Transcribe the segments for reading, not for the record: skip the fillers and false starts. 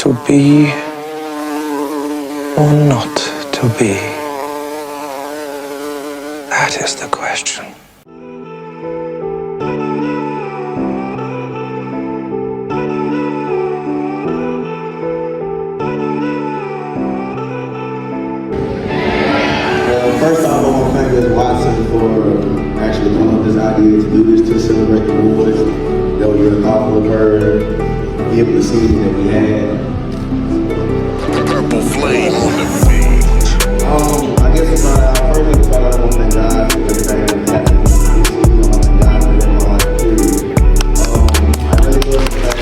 to be or not to be? That is the question. First off, I want to thank Ms. Watson for actually coming up with this idea to do this to celebrate the boys. That was really thoughtful of her, given the season that we had. Purple flame on the beat. I guess first thing I want to thank God for everything that's happened this season. I want to thank God for everything in my life, period. I really love the fact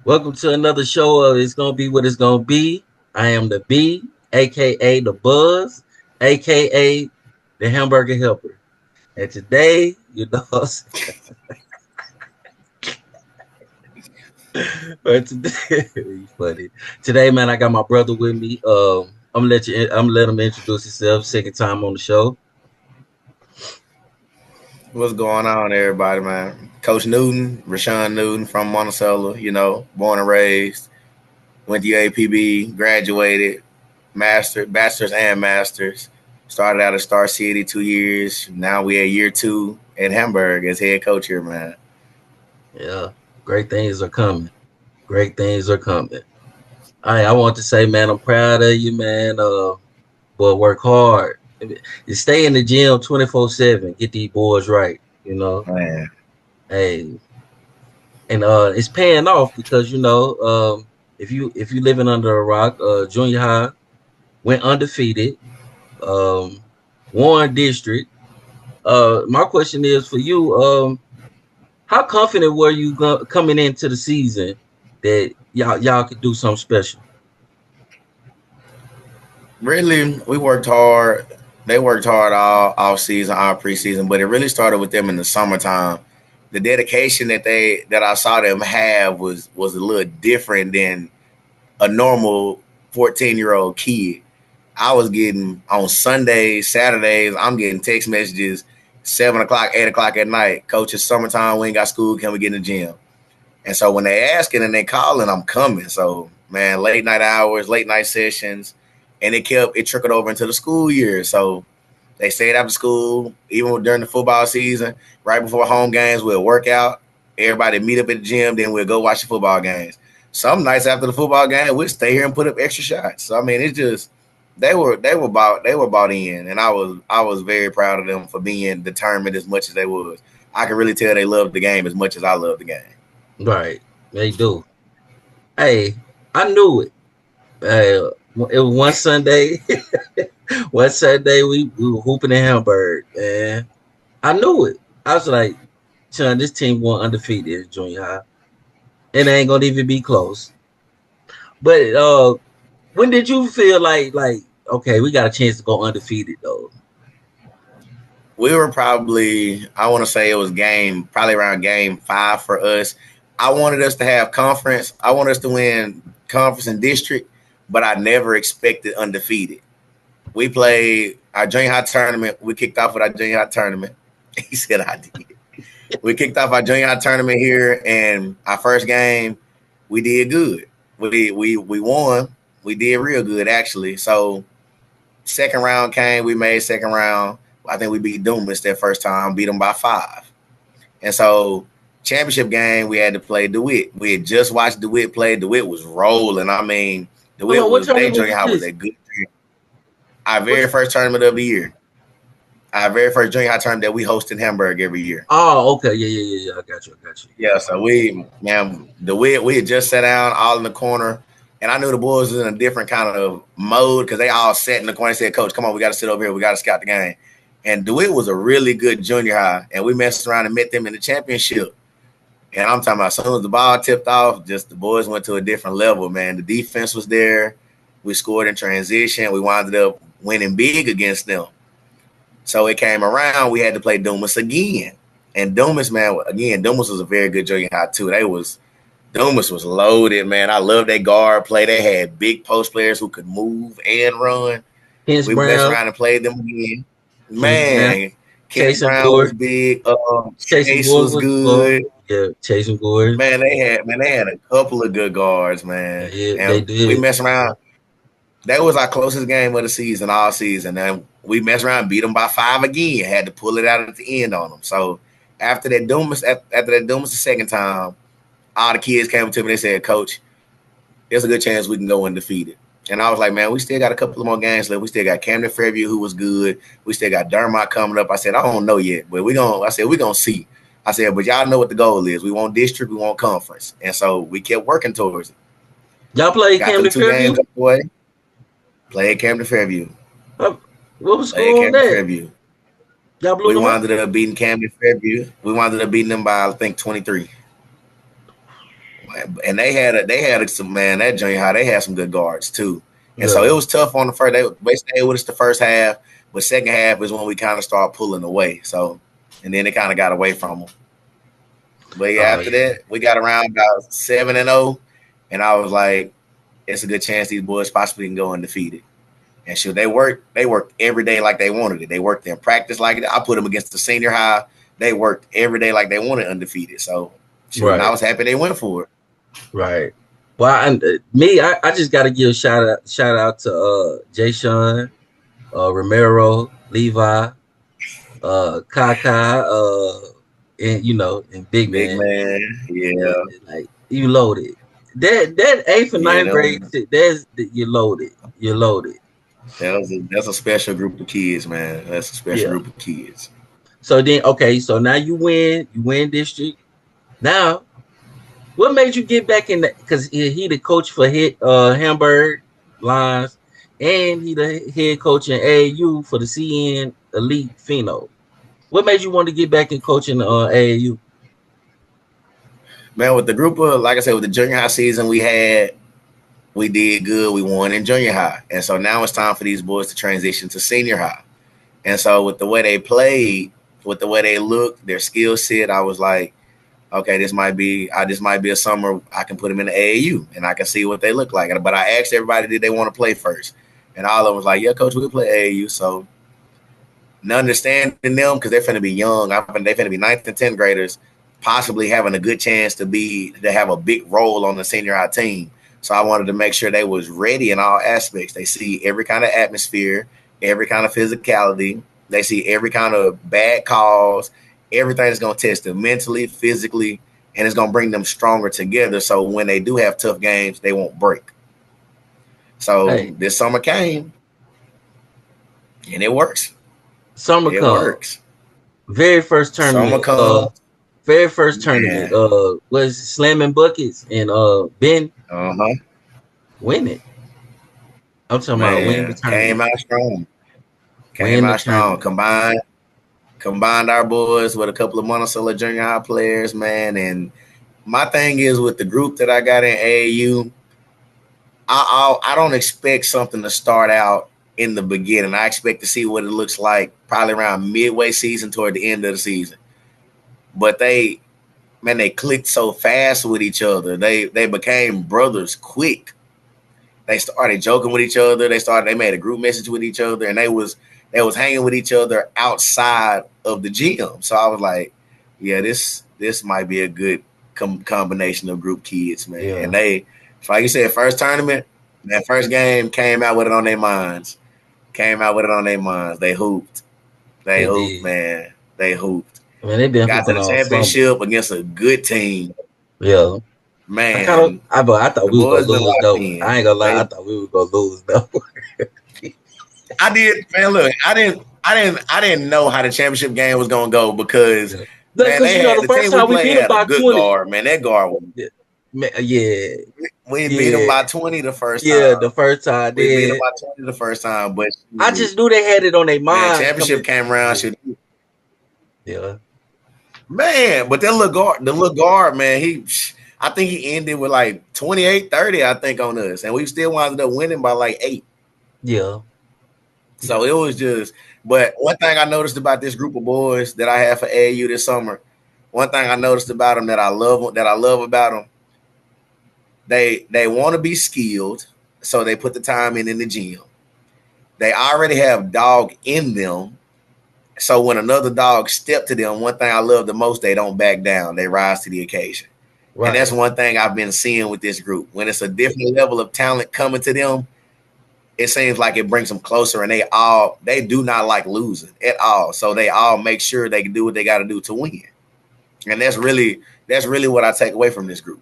Welcome to another show of It's Gonna Be What It's Gonna Be. I am the B, aka the Buzz, aka the Hamburger Helper. And today, but today, funny. Today, man, I got my brother with me. I'm gonna let him introduce himself. Second time on the show. What's going on, everybody, man? Coach Newton, Reshaun Newton from Monticello, born and raised, went to UAPB, graduated, bachelor's and master's, started out at Star City 2 years. Now we at year 2 at Hamburg as head coach here, man. Yeah, great things are coming. Great things are coming. I want to say, man, I'm proud of you, man. But work hard. You stay in the gym 24/7. Get these boys right, Man. Hey, and it's paying off because if you living under a rock, junior high went undefeated, won district. My question is for you: how confident were you coming into the season that y'all could do something special? Really, we worked hard. They worked hard all off season, all preseason, but it really started with them in the summertime. The dedication that I saw them have was a little different than a normal 14-year-old kid. I was getting on Sundays, Saturdays, I'm getting text messages 7 o'clock, 8 o'clock at night. Coach, it's summertime, we ain't got school, can we get in the gym? And so when they asking and they calling, I'm coming. So, man, late night hours, late night sessions, and it trickled over into the school year. So they stayed after school, even during the football season, right before home games, we'll work out. Everybody meet up at the gym, then we'll go watch the football games. Some nights after the football game, we'll stay here and put up extra shots. So I mean, it's just they were bought in, and I was very proud of them for being determined as much as they was. I can really tell they loved the game as much as I love the game. Right, they do. Hey, I knew it. It was one Sunday. One Sunday we were hooping in Hamburg, man. I knew it. I was like, son, this team won undefeated in junior high. And they ain't gonna even be close. But when did you feel like okay, we got a chance to go undefeated though? We were probably, I want to say it was probably around game 5 for us. I wanted us to have conference. I wanted us to win conference and district, but I never expected undefeated. We played our junior high tournament. We kicked off with our junior high tournament. He said I did. We kicked off our junior high tournament here, and our first game, we did good. We won. We did real good, actually. So second round came. We made second round. I think we beat Dumas that first time, beat them by 5. And so championship game, we had to play DeWitt. We had just watched DeWitt play. DeWitt was rolling. I mean, DeWitt was their junior high was a good. Our very first tournament of the year. Our very first junior high tournament that we host in Hamburg every year. Oh, okay. Yeah. I got you. Yeah, so we had just sat down all in the corner, and I knew the boys was in a different kind of mode because they all sat in the corner and said, Coach, come on, we got to sit over here. We got to scout the game. And DeWitt was a really good junior high, and we messed around and met them in the championship. And I'm talking about as soon as the ball tipped off, just the boys went to a different level, man. The defense was there. We scored in transition. We wound up winning big against them. So it came around, we had to play Dumas again. And Dumas, man, again, Dumas was a very good junior high too. Dumas was loaded, man. I love that guard play. They had big post players who could move and run. Hence We messed Brown, around and played them again. Hence Brown, Man, Ken Chasing Brown was Gordon. big. Chasing Chase was Gordon was good. yeah, Chasing Gordon. Man, they had a couple of good guards, man. Yeah, they And we did. messed around. That was our closest game of the season, all season. And we messed around, beat them by 5 again. Had to pull it out at the end on them. So after that Dumas the second time, all the kids came to me. They said, "Coach, there's a good chance we can go undefeated." And I was like, "Man, we still got a couple of more games left. We still got Camden Fairview, who was good. We still got Dermot coming up." I said, "I don't know yet, but we're gonna see." I said, "But y'all know what the goal is. We want district, we want conference." And so we kept working towards it. Y'all played Got Camden them 2 Fairview? games up the way. Played Camden Fairview. What was Played going on Camden there? Fairview. Y'all blew We them up? wound up beating Camden Fairview. We wound up beating them by, I think, 23. And they had some, man, that junior high, they had some good guards too. And so it was tough on the first. They stayed with us the first half, but second half is when we kind of started pulling away. So, and then it kind of got away from them. But yeah, after that, we got around about 7-0, and I was like, it's a good chance these boys possibly can go undefeated. And sure, they worked every day like they wanted it. They worked in practice like it. I put them against the senior high. They worked every day like they wanted undefeated. So, sure, and I was happy they went for it. Right. Well, I just got to give a shout out to Jay Sean, Romero, Levi, Kaka, and and Big Man. Yeah. Like you loaded. That 8th and 9th grade, you loaded. You're loaded. That's a special group of kids, man. That's a special group of kids. So then, okay, so now you win district. Now, what made you get back in that? Because he the coach for Hamburg Lions, and he the head coach in AAU for the CN Elite-Fino. What made you want to get back in coaching AAU? Man, with the group of, like I said, with the junior high season we had, we did good. We won in junior high. And so now it's time for these boys to transition to senior high. And so with the way they played, with the way they looked, their skill set, I was like, okay, this might be a summer I can put them in the AAU and I can see what they look like. But I asked everybody, did they want to play first? And all of them was like, yeah, coach, we'll play AAU. So understanding them, because they're going to be young. They're going to be 9th and 10th graders, possibly having a good chance to have a big role on the senior high team. So I wanted to make sure they was ready in all aspects. They see every kind of atmosphere, every kind of physicality. They see every kind of bad calls. Everything is going to test them mentally, physically, and it's going to bring them stronger together. So when they do have tough games, they won't break. So this summer came, and it works. It works. Very first tournament. Very first tournament. Was slamming buckets and Ben. Win it. I'm talking about win the tournament. Came out strong. Combined our boys with a couple of Monticello junior high players, man. And my thing is with the group that I got in AAU, I don't expect something to start out in the beginning. I expect to see what it looks like probably around midway season toward the end of the season. But they clicked so fast with each other. They became brothers quick. They started joking with each other. They made a group message with each other, and they was hanging with each other outside of the gym. So I was like, yeah, this might be a good combination of group kids, man. Yeah. And they, like you said, first tournament, that first game came out with it on their minds. They hooped. They hooped, man. They hooped. Man, they been got to the championship against a good team. Yeah. Man. I thought we were going to lose, though. I ain't going to lie. I thought we were going to lose, though. I did, man. Look, I didn't know how the championship game was going to go because man, the first time we beat them by 20. Guard, man. That guard was We beat them by 20 the first time. Yeah, the first time. We beat them by 20 the first time, but I just knew they had it on their mind. Championship came around. Yeah. Man, but the little guard, man, I think he ended with like 28-30, I think, on us. And we still wound up winning by like 8. Yeah. So it was just But one thing I noticed about this group of boys that I had for AAU this summer, one thing I noticed about them that I love about them, they want to be skilled, so they put the time in the gym. They already have dog in them, so when another dog step to them, one thing I love the most, they don't back down. They rise to the occasion. And that's Right. one thing I've been seeing with this group. When it's a different level of talent coming to them, it seems like it brings them closer, and they do not like losing at all. So they all make sure they can do what they got to do to win. And that's really what I take away from this group.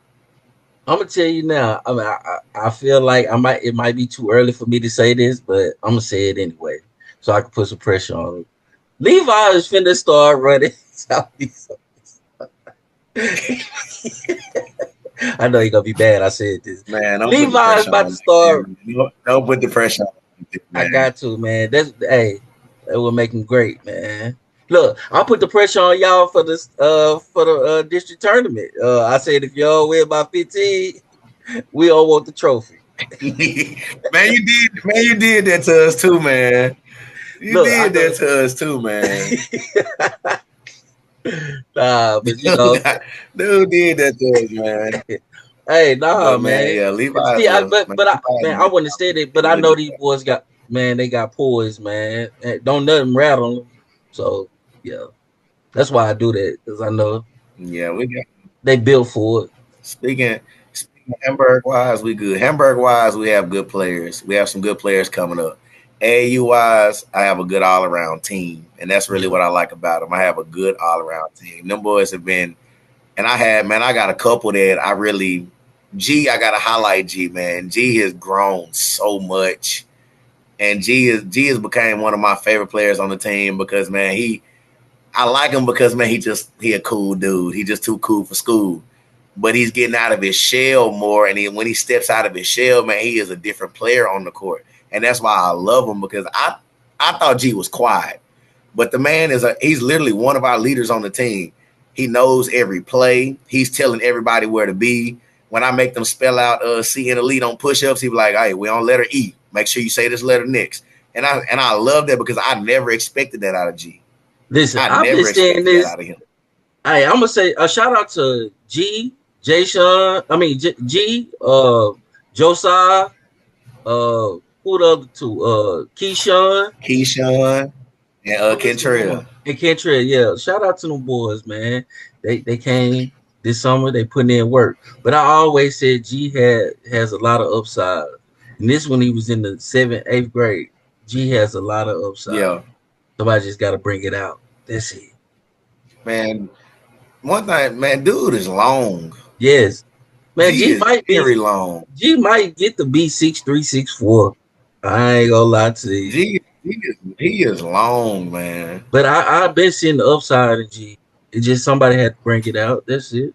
I'm gonna tell you now. I mean, I feel like it might be too early for me to say this, but I'm gonna say it anyway, so I can put some pressure on it. Levi is finna start running Southeast. I know you're gonna be bad. I said this. Man, don't put the Levi is pressure about on to me, start. man. Don't put the pressure on me, man. I got to, man. That will make him great, man. Look, I'll put the pressure on y'all for this for the district tournament. I said if y'all win by 15, we all want the trophy. Man, you did that to us too, man. You did that to us too, man. Nah, but you know, dude did that to us, man. hey, nah, But, man, yeah, Levi. See, I wouldn't have said it, but I know these boys they got poise, man. Don't nothing rattle them. So yeah, that's why I do that, because I know. Yeah, they built for it. Speaking Hamburg wise, we good. Hamburg wise, we have good players. We have some good players coming up. AAU wise, I have a good all around team, and that's really what I like about them. I have a good all around team. Them boys have been, and I got a couple that I really. I got to highlight G, man. G has grown so much, and G has became one of my favorite players on the team because, man, I like him because, man, he a cool dude. He just too cool for school. But he's getting out of his shell more, and when he steps out of his shell, man, he is a different player on the court. And that's why I love him, because I thought G was quiet. But the man he's literally one of our leaders on the team. He knows every play. He's telling everybody where to be. When I make them spell out C and Elite on push-ups, he be like, hey, we on letter E. Make sure you say this letter next. And I love that, because I never expected that out of G. Listen, I've been saying this. Out of him. Hey, I'm gonna say a shout out to G, Josiah, who the other two? Keyshawn, and Kentrell. And Kentrell, yeah. Shout out to them boys, man. They came this summer, they putting in work. But I always said G has a lot of upside. And this when he was in the 7th, 8th grade. G has a lot of upside. Yeah. Somebody just gotta bring it out. That's it. Man, one thing, man, dude is long. Yes. Man, G might be very long. G might get to be 6'3", 6'4". I ain't gonna lie to you. He is long, man. But I've been seeing the upside in G. It's just somebody had to bring it out. That's it.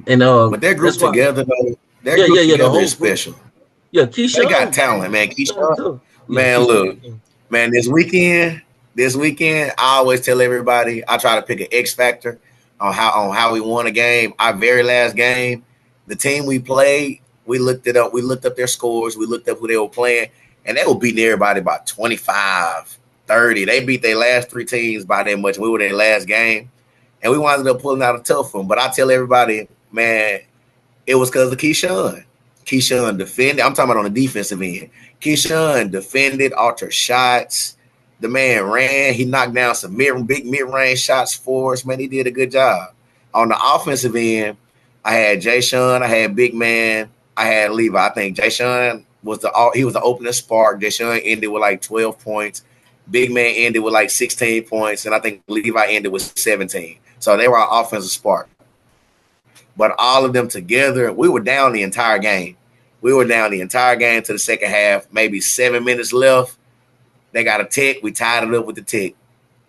And but that group together, though, the whole special. Yeah, Keisha. They got talent, man. Keisha, man, look, man, this weekend, I always tell everybody I try to pick an X factor on how we won a game. Our very last game, the team we played, we looked it up. We looked up their scores. We looked up who they were playing, and they were beating everybody by 25, 30. They beat their last 3 teams by that much. We were their last game, and we wound up pulling out a tough one. But I tell everybody, man, it was because of Keyshawn. Keyshawn defended. I'm talking about on the defensive end. Keyshawn defended, altered shots. The man ran. He knocked down some big mid-range shots for us. Man, he did a good job. On the offensive end, I had Jay Sean. I had Big Man. I had Levi. I think Jay Sean was the opening spark. Jay Sean ended with like 12 points. Big Man ended with like 16 points. And I think Levi ended with 17. So they were our offensive spark. But all of them together, we were down the entire game. We were down the entire game to the second half, maybe 7 minutes left. They got a tick. We tied it up with the tick.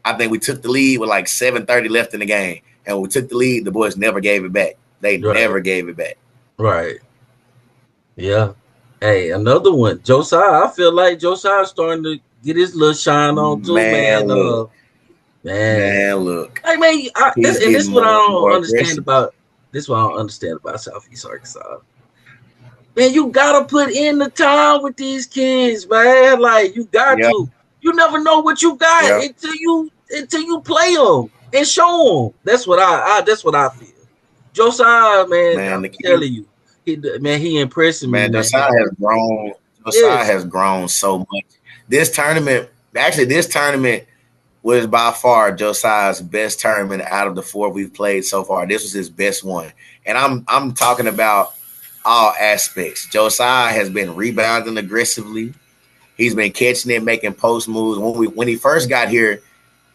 I think we took the lead with like 7:30 left in the game. And when we took the lead, the boys never gave it back. They never gave it back. Right. Yeah. Hey, another one. Josiah. I feel like Josiah's starting to get his little shine on too, man. Look. Man, look. Hey, man, this is what I don't understand about. This is what I don't understand about Southeast Arkansas. Man, you gotta put in the time with these kids, man. Like you got to. You never know what you got until you play them and show them. That's what I feel. Josiah, man, I'm telling you, he impressing me, man. Josiah has grown. Josiah has grown so much. This tournament was by far Josiah's best tournament out of the 4 we've played so far. This was his best one, and I'm talking about all aspects. Josiah has been rebounding aggressively. He's been catching it, making post moves. When he first got here,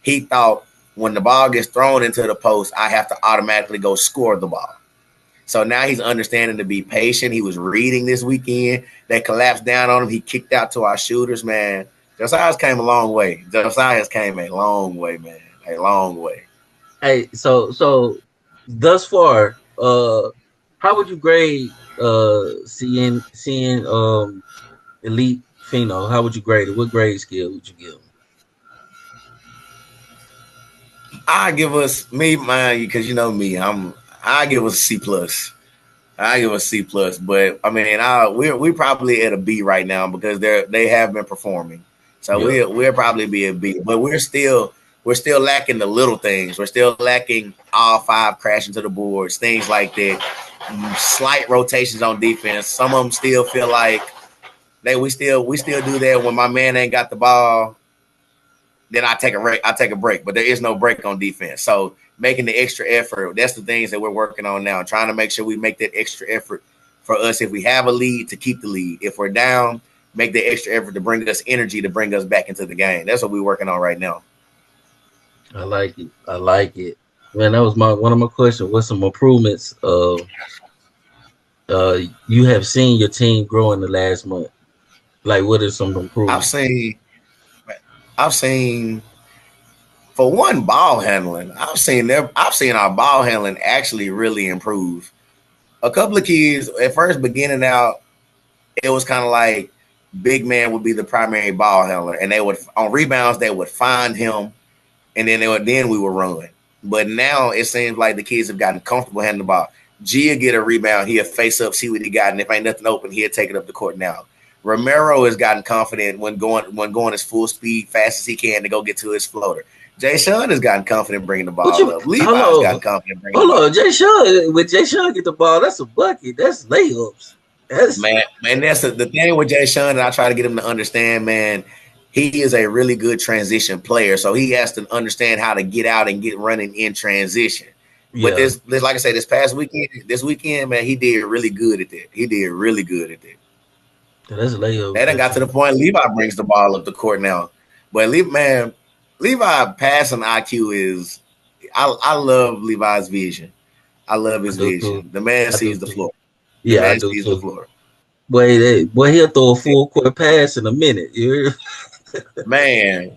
he thought when the ball gets thrown into the post, I have to automatically go score the ball. So now he's understanding to be patient. He was reading this weekend. They collapsed down on him. He kicked out to our shooters, man. Josiah's came a long way. Josiah's came a long way, man. A long way. Hey, so thus far, how would you grade seeing Elite-Fino? How would you grade it? What grade scale would you give him? I give us because you know me, I give us a C plus. I give us C plus, but I mean, we're probably at a B right now because they have been performing. So we'll probably be a B, but we're still lacking the little things. We're still lacking all 5 crashing to the boards, things like that. Slight rotations on defense. Some of them still feel like we still do that when my man ain't got the ball. Then I take a break, but there is no break on defense. So making the extra effort, that's the things that we're working on now, trying to make sure we make that extra effort for us. If we have a lead, to keep the lead. If we're down, make the extra effort to bring us energy, to bring us back into the game. That's what we're working on right now. I like it. Man, that was one of my questions. What's some improvements you have seen your team grow in the last month? Like, what are some improvements? I've seen for one, ball handling. I've seen our ball handling actually really improve. A couple of kids at first beginning out, it was kind of like big man would be the primary ball handler, and they would on rebounds they would find him, and then we would run. But now it seems like the kids have gotten comfortable handling the ball. Gia get a rebound, he'll face up, see what he got, and if ain't nothing open, he'll take it up the court now. Romero has gotten confident when going as full speed, fast as he can to go get to his floater. Jay Sean has gotten confident bringing the ball up. Levi's gotten confident bringing the ball up. Jay Sean, when Jay Sean get the ball, that's a bucket. That's layups. Man, that's the thing with Jay Sean, and I try to get him to understand, man, he is a really good transition player. So he has to understand how to get out and get running in transition. Yeah. But this, like I said, this weekend, man, he did really good at that. That's a layup. That done got to the point Levi brings the ball up the court now. But Levi passing IQ is I love Levi's vision. I love his vision. The man sees the floor. Yeah, I do too. The floor. Boy, he'll throw a full court pass in a minute. Man,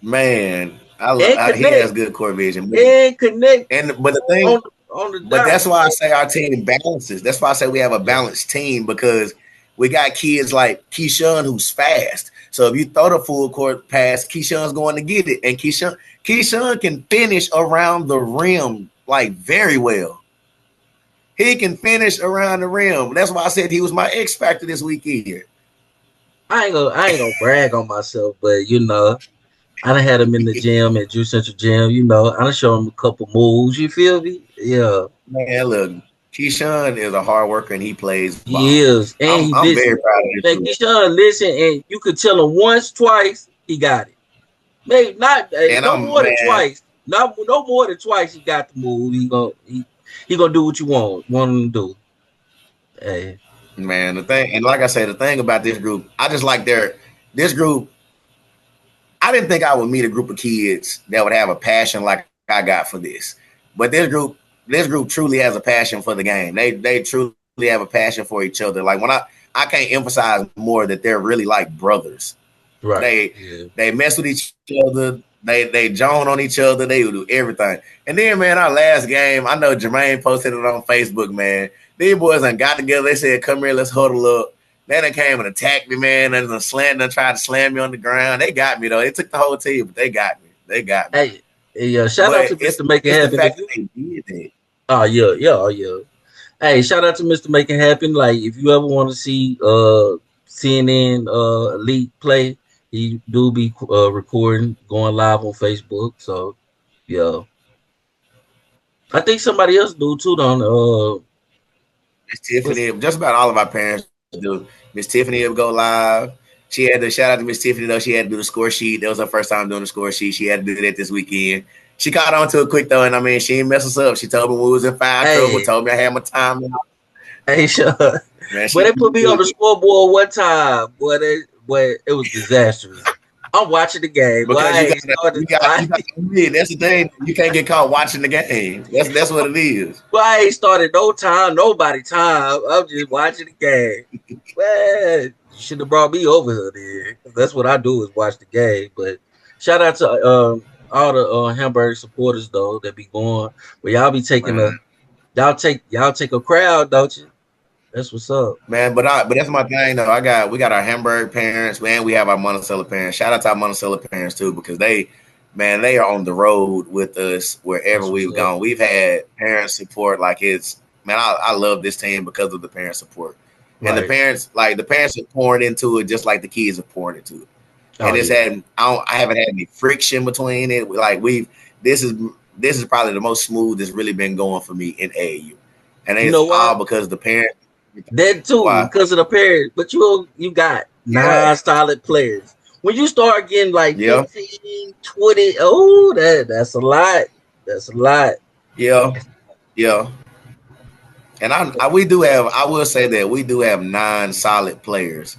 he has good court vision. And connect. But the thing, but that's why I say our team balances. That's why I say we have a balanced team, because we got kids like Keyshawn who's fast. So if you throw the full court pass, Keyshawn's going to get it. And Keyshawn can finish around the rim like very well. He can finish around the rim. That's why I said he was my X factor this weekend. I ain't gonna brag on myself, but I done had him in the gym at Juice Central Gym. I done show him a couple moves. You feel me? Yeah. Man, look. Keyshawn is a hard worker and he plays ball. He is. And I'm very proud of him. Keyshawn, listen, and you could tell him once, twice, he got it. Maybe not no more than twice. No more than twice he got the move. He gonna do what you want him to do. Hey. Man, the thing about this group, I just like this group. I didn't think I would meet a group of kids that would have a passion like I got for this. But this group truly has a passion for the game. They truly have a passion for each other. Like when I can't emphasize more that they're really like brothers. Right. They mess with each other. They joan on each other. They do everything. And then, man, our last game, I know Jermaine posted it on Facebook, man. These boys done got together. They said, come here, let's huddle up. Then they came and attacked me, man. They tried to slam me on the ground. They got me, though. It took the whole team, but they got me. Hey, shout out to Mr. Make It Happen. Oh, yeah. Hey, shout out to Mr. Make It Happen. Like, if you ever want to see CNN Elite play, He do be recording, going live on Facebook. So yeah, I think somebody else do too. Miss What's Tiffany, just about all of our parents do. Miss Tiffany will go live. She had to shout out to Miss Tiffany though. She had to do the score sheet. That was her first time doing the score sheet. She had to do that this weekend. She caught on to it quick though, and I mean, she didn't mess us up. She told me we was in foul trouble. hey, Told me I had my time. hey, sure. Man, But she they put me on the scoreboard one time. Boy, it was disastrous. I'm watching the game. Boy, because I you got ain't started. you got to win. That's the thing. You can't get caught watching the game. That's what it is. Well, I ain't started no time, nobody time. I'm just watching the game. Well, you should have brought me over here then. 'Cause that's what I do is watch the game. But shout out to all the Hamburg supporters though that be going. But y'all be taking Man. y'all take a crowd, don't you? That's what's up. Man, but that's my thing though. We got our Hamburg parents, man. We have our Monticello parents. Shout out to our Monticello parents too, because they are on the road with us wherever That's what's we've up. gone. We've had parent support like it's man. I love this team because of the parent support, and Right. the parents are pouring into it just like the kids are pouring into it. Oh And it's yeah. had I haven't had any friction between it. Like this is this is probably the most smooth it's really been going for me in AAU, and You it's know all why? because the parents. That too, Why? because of the parents. But you got Yeah, 9 solid players. When you start getting like yeah, 15, 20, oh, that's a lot. That's a lot. yeah, yeah. And we do have. I will say that we do have 9 solid players.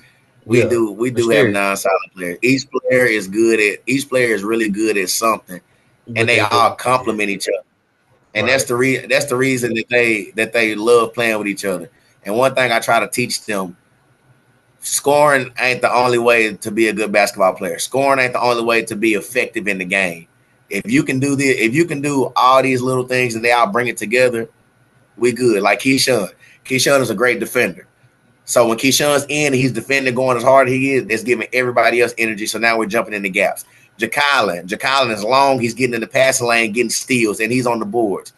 Yeah, We for do have sure. 9 solid players. Each player is good at. Each player is really good at something, and What they they all do. Yeah. complement each other. And Right. that's the reason that they love playing with each other. And one thing I try to teach them: scoring ain't the only way to be a good basketball player. Scoring ain't the only way to be effective in the game. If you can do all these little things and they all bring it together, we good. Like Keyshawn. Keyshawn is a great defender. So when Keyshawn's in, he's defending, going as hard as he is, that's giving everybody else energy. So now we're jumping in the gaps. Ja'Kylan is long. He's getting in the passing lane, getting steals, and he's on the boards.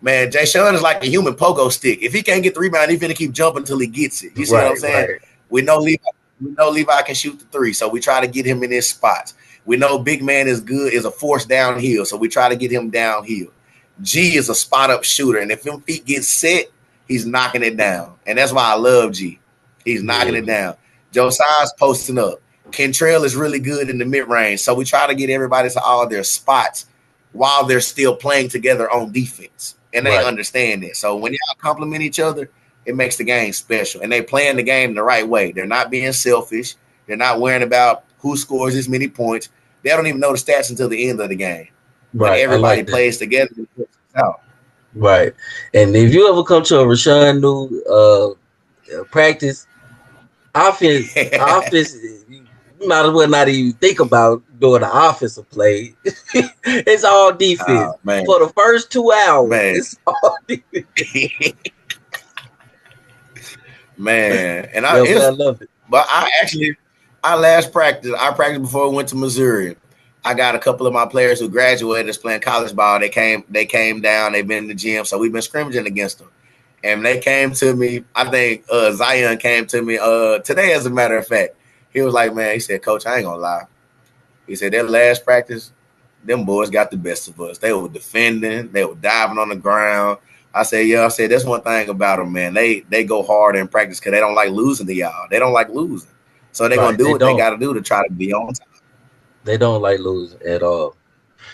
Man, Jay Sean is like a human pogo stick. If he can't get the rebound, he's gonna keep jumping until he gets it. You see what I'm Right, saying? right. We know Levi can shoot the three, so we try to get him in his spots. We know big man is a force downhill, so we try to get him downhill. G is a spot up shooter, and if him feet get set, he's knocking it down, and that's why I love G. He's knocking Yeah. it down. Josiah's posting up. Kentrell is really good in the mid range, so we try to get everybody to all their spots while they're still playing together on defense, and they Right. understand it. So when y'all compliment each other, it makes the game special, and they playing the game the right way. They're not being selfish. They're not worrying about who scores this many points. They don't even know the stats until the end of the game when Right. I everybody like that. plays together. Out. Right. And if you ever come to a Rashaun New practice, offense, you might as well not even think about doing the offensive play. It's all defense. Oh man, For the first 2 hours, man, it's all defense. man, and Yeah, but I love it. but I practiced before we went to Missouri. I got a couple of my players who graduated that's playing college ball. They came down. They've been in the gym, so we've been scrimmaging against them. And they came to me. I think Zion came to me today, as a matter of fact. He was like, man, he said, Coach, I ain't gonna lie. He said that last practice, them boys got the best of us. They were defending, they were diving on the ground. I said, yeah, I said that's one thing about them, man. They go hard in practice because they don't like losing to y'all. They don't like losing. So they're gonna Right. do They what they don't. gotta do to try to be on time. They don't like losing at all.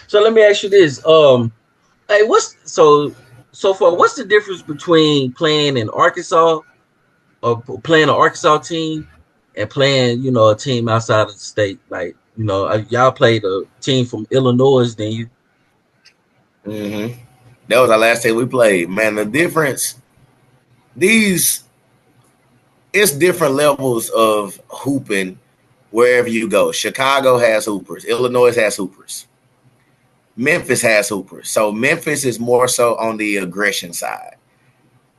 So let me ask you this. Hey, so far, what's the difference between playing in Arkansas or playing an Arkansas team and playing, a team outside of the state? Like, y'all played a team from Illinois, then you Mm-hmm. That was our last time we played. Man, the difference, these it's different levels of hooping wherever you go. Chicago has hoopers, Illinois has hoopers, Memphis has hoopers. So Memphis is more so on the aggression side.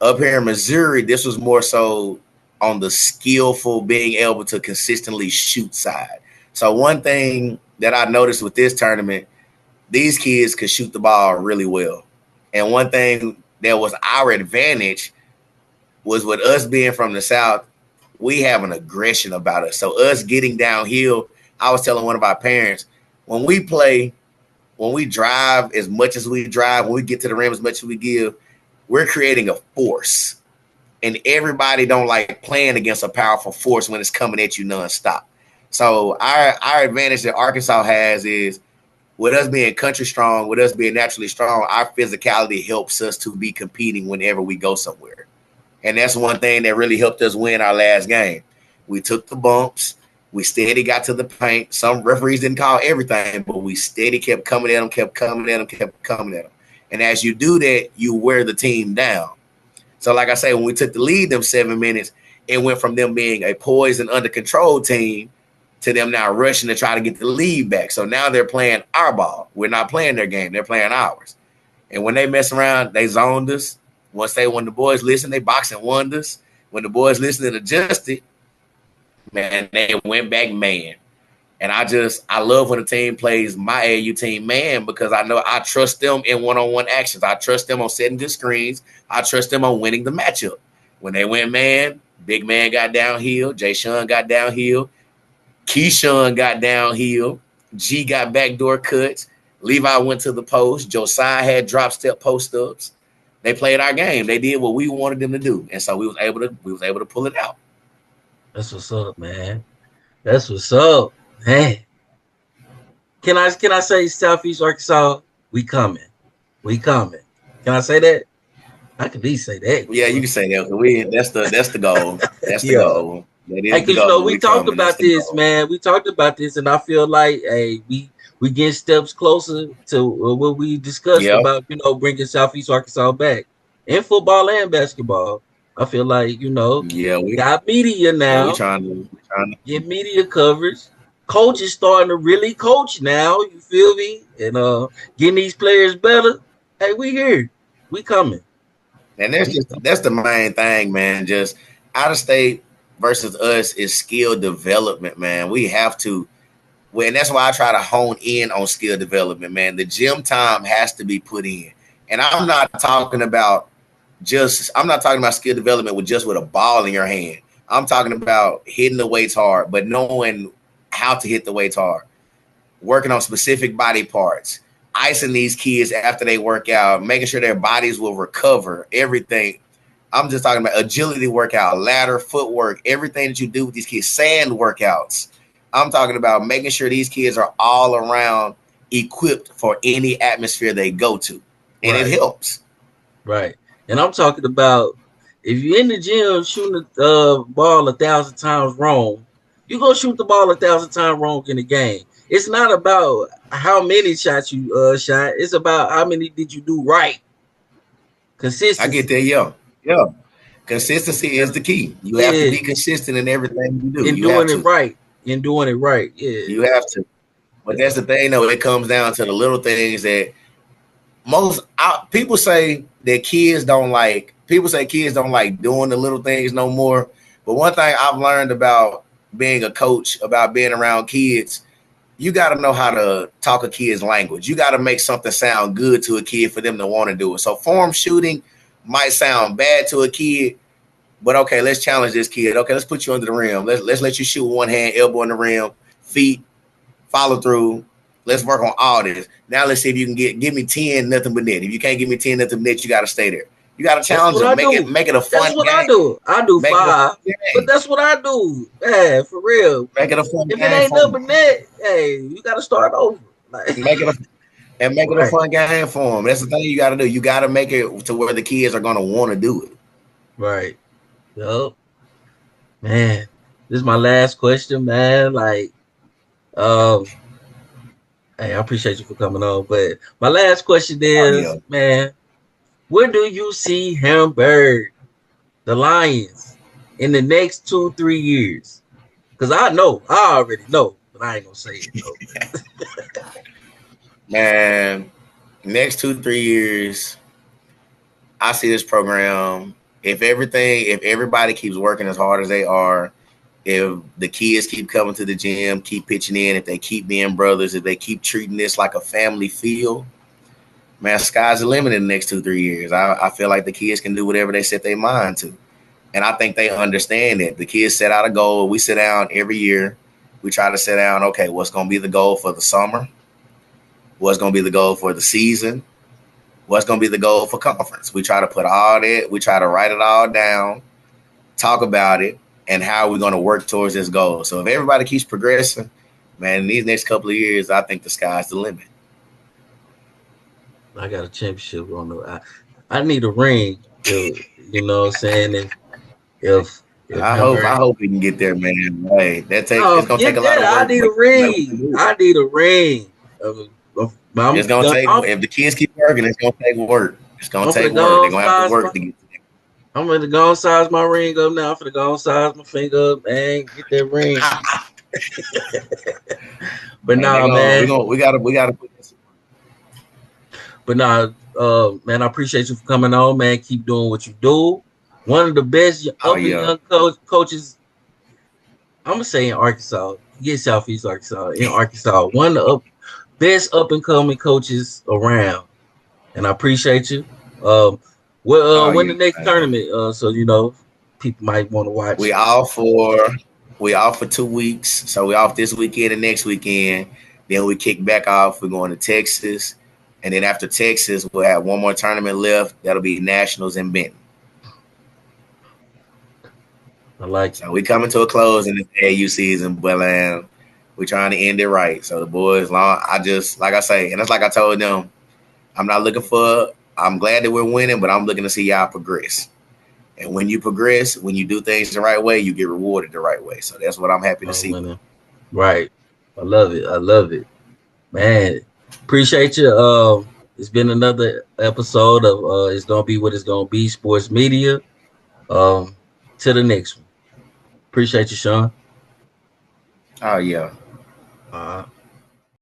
Up here in Missouri, this was more so on the skillful, being able to consistently shoot side. So one thing that I noticed with this tournament, these kids could shoot the ball really well. And one thing that was our advantage was with us being from the South, we have an aggression about us. So us getting downhill, I was telling one of our parents, when we play, when we drive as much as we drive, when we get to the rim as much as we give, we're creating a force. And everybody don't like playing against a powerful force when it's coming at you nonstop. So our advantage that Arkansas has is with us being country strong, with us being naturally strong, our physicality helps us to be competing whenever we go somewhere. And that's one thing that really helped us win our last game. We took the bumps. We steady got to the paint. Some referees didn't call everything, but we steady kept coming at them, kept coming at them, kept coming at them. And as you do that, you wear the team down. So like I say, when we took the lead them 7 minutes, it went from them being a poised and under control team to them now rushing to try to get the lead back. So now they're playing our ball. We're not playing their game. They're playing ours. And when they mess around, they zoned us. When the boys listen, they boxing wonders. When the boys listen and adjusted, man, they went back man. And I love when a team plays my AAU team man because I know I trust them in one-on-one actions. I trust them on setting good screens. I trust them on winning the matchup. When they went man, big man got downhill. Jay Sean got downhill. Keyshawn got downhill. G got backdoor cuts. Levi went to the post. Josiah had drop step post ups. They played our game. They did what we wanted them to do, and so we was able to pull it out. That's what's up, man. That's what's up, man. Can I say Southeast Arkansas? We coming. Can I say that? I could say that. Yeah, you can say that. That's the goal. That's the goal. Hey, because we talked about this, man. We talked about this, and I feel like, hey, we get steps closer to what we discussed about, bringing Southeast Arkansas back in football and basketball. I feel like, we got media now. We're trying to get media coverage. Coaches starting to really coach now. You feel me? And getting these players better. Hey, we here. We coming. And that's the main thing, man. Just out of state versus us is skill development, man. We have to. And that's why I try to hone in on skill development, man. The gym time has to be put in. And I'm not talking about skill development with a ball in your hand. I'm talking about hitting the weights hard, but knowing how to hit the weights hard, working on specific body parts, icing these kids after they work out, making sure their bodies will recover, everything. I'm just talking about agility workout, ladder, footwork, everything that you do with these kids, sand workouts. I'm talking about making sure these kids are all around equipped for any atmosphere they go to. And It helps. Right. And I'm talking about if you're in the gym shooting the ball 1,000 times wrong, you're going to shoot the ball 1,000 times wrong in the game. It's not about how many shots you shot. It's about how many did you do right. Consistency. I get that, yeah. Consistency is the key. You have to be consistent in everything you do. And doing it right. Yeah. You have to. But that's the thing, though. It comes down to the little things that people say that kids don't like. People say kids don't like doing the little things no more. But one thing I've learned about being a coach, about being around kids, you got to know how to talk a kid's language. You got to make something sound good to a kid for them to want to do it. So form shooting might sound bad to a kid, but okay, let's challenge this kid. Okay, let's put you under the rim. Let's let you shoot one hand, elbow in the rim, feet, follow through. Let's work on all this. Now let's see if you can give me 10, nothing but net. If you can't give me 10, nothing but net, you got to stay there. You got to challenge them. Make it a fun game. That's what I do. I do 5, but that's what I do. Yeah, for real. Make it a fun game. If it ain't nothing but net, hey, you got to start over. Make it a fun game for them. That's the thing you got to do. You got to make it to where the kids are going to want to do it. Right. Yup. Man, this is my last question, man. Hey, I appreciate you for coming on, but my last question is, man, where do you see Hamburg, the Lions, in the next 2-3 years? Because I already know, but I ain't gonna say it. Man, next 2-3 years, I see this program. If everybody keeps working as hard as they are, if the kids keep coming to the gym, keep pitching in, if they keep being brothers, if they keep treating this like a family feel, man, sky's the limit in the next 2-3 years. I feel like the kids can do whatever they set their mind to. And I think they understand it. The kids set out a goal. We sit down every year We try to sit down, okay, what's going to be the goal for the summer? What's going to be the goal for the season? What's going to be the goal for conference? We try to put all that, we try to write it all down, talk about it, and how we're going to work towards this goal. So if everybody keeps progressing, man, in these next couple of years, I think the sky's the limit. I got a championship on the. I need a ring. You know what I'm saying? If I Hamburg, hope we can get there, man. Hey, it's gonna take get a lot that. of I work. need a ring. I need a ring. It's gonna take. If the kids keep working, it's gonna take work. It's gonna take work. They're gonna have to work to get. I'm gonna go size my ring up now. I'm gonna go size my finger up and get that ring. But now, man, we gotta put this. But now, man, I appreciate you for coming on, man. Keep doing what you do. One of the best young coaches, I'm gonna say in Arkansas, get Southeast Arkansas, in Arkansas, one of the best up and coming coaches around. And I appreciate you. When the next tournament? So you know, people might want to watch. We off for 2 weeks. So we off this weekend and next weekend. Then we kick back off. We're going to Texas. And then after Texas, we'll have one more tournament left. That'll be Nationals in Benton. I like it. So we coming to a close in this AU season, but we're trying to end it right. So the boys, like I say, and it's like I told them, I'm glad that we're winning, but I'm looking to see y'all progress. And when you progress, when you do things the right way, you get rewarded the right way. So that's what I'm happy to see. Right. I love it. Man, appreciate you. It's been another episode of It's Gonna Be What It's Gonna Be Sports Media. To the next one. Appreciate you, Sean. Oh, yeah.